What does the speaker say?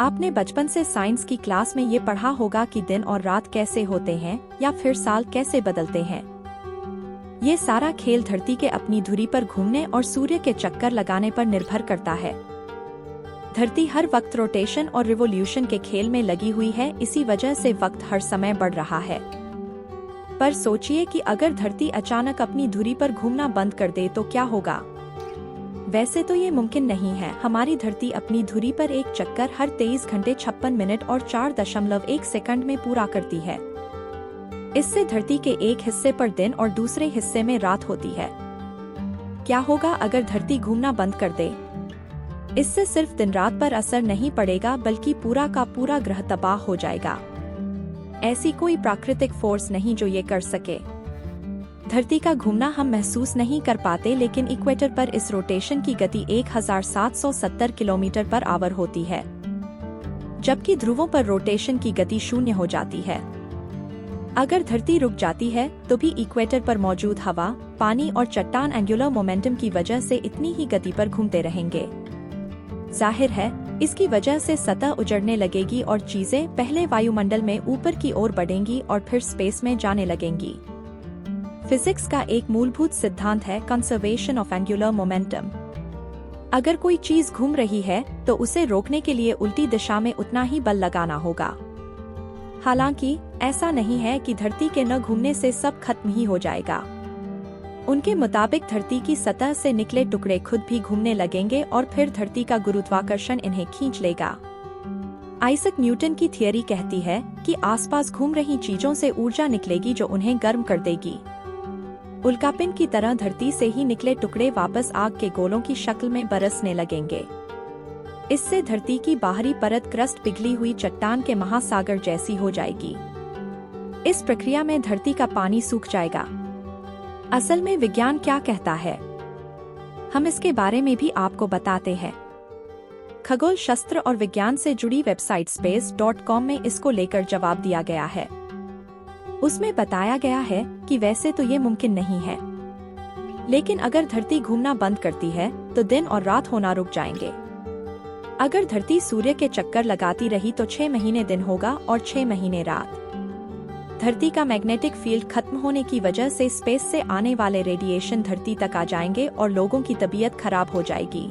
आपने बचपन से साइंस की क्लास में ये पढ़ा होगा कि दिन और रात कैसे होते हैं या फिर साल कैसे बदलते हैं। ये सारा खेल धरती के अपनी धुरी पर घूमने और सूर्य के चक्कर लगाने पर निर्भर करता है। धरती हर वक्त रोटेशन और रिवोल्यूशन के खेल में लगी हुई है, इसी वजह से वक्त हर समय बढ़ रहा है। पर सोचिए कि अगर धरती अचानक अपनी धुरी पर घूमना बंद कर दे तो क्या होगा। वैसे तो ये मुमकिन नहीं है। हमारी धरती अपनी धुरी पर एक चक्कर हर 23 घंटे 56 मिनट और 4.1 सेकंड में पूरा करती है। इससे धरती के एक हिस्से पर दिन और दूसरे हिस्से में रात होती है। क्या होगा अगर धरती घूमना बंद कर दे? इससे सिर्फ दिन रात पर असर नहीं पड़ेगा, बल्कि पूरा का पूरा ग्रह तबाह हो जाएगा। ऐसी कोई प्राकृतिक फोर्स नहीं जो ये कर सके। धरती का घूमना हम महसूस नहीं कर पाते, लेकिन इक्वेटर पर इस रोटेशन की गति 1770 किलोमीटर पर आवर होती है, जबकि ध्रुवों पर रोटेशन की गति 0 हो जाती है। अगर धरती रुक जाती है तो भी इक्वेटर पर मौजूद हवा, पानी और चट्टान एंगुलर मोमेंटम की वजह से इतनी ही गति पर घूमते रहेंगे। जाहिर है, इसकी वजह से सतह उजड़ने लगेगी और चीजें पहले वायुमंडल में ऊपर की ओर बढ़ेंगी और फिर स्पेस में जाने लगेंगी। फिजिक्स का एक मूलभूत सिद्धांत है कंजर्वेशन ऑफ एंगुलर मोमेंटम। अगर कोई चीज घूम रही है तो उसे रोकने के लिए उल्टी दिशा में उतना ही बल लगाना होगा। हालांकि ऐसा नहीं है कि धरती के न घूमने से सब खत्म ही हो जाएगा। उनके मुताबिक धरती की सतह से निकले टुकड़े खुद भी घूमने लगेंगे और फिर धरती का गुरुत्वाकर्षण इन्हें खींच लेगा। आइजैक न्यूटन की थियरी कहती है कि आसपास घूम रही चीजों से ऊर्जा निकलेगी जो उन्हें गर्म कर देगी। उल्कापिंड की तरह धरती से ही निकले टुकड़े वापस आग के गोलों की शक्ल में बरसने लगेंगे। इससे धरती की बाहरी परत क्रस्ट पिघली हुई चट्टान के महासागर जैसी हो जाएगी। इस प्रक्रिया में धरती का पानी सूख जाएगा। असल में विज्ञान क्या कहता है, हम इसके बारे में भी आपको बताते हैं। खगोल शास्त्र और विज्ञान से जुड़ी वेबसाइट space.com में इसको लेकर जवाब दिया गया है। उसमें बताया गया है कि वैसे तो ये मुमकिन नहीं है, लेकिन अगर धरती घूमना बंद करती है तो दिन और रात होना रुक जाएंगे। अगर धरती सूर्य के चक्कर लगाती रही तो 6 महीने दिन होगा और 6 महीने रात। धरती का मैग्नेटिक फील्ड खत्म होने की वजह से स्पेस से आने वाले रेडिएशन धरती तक आ जाएंगे और लोगों की तबीयत खराब हो जाएगी।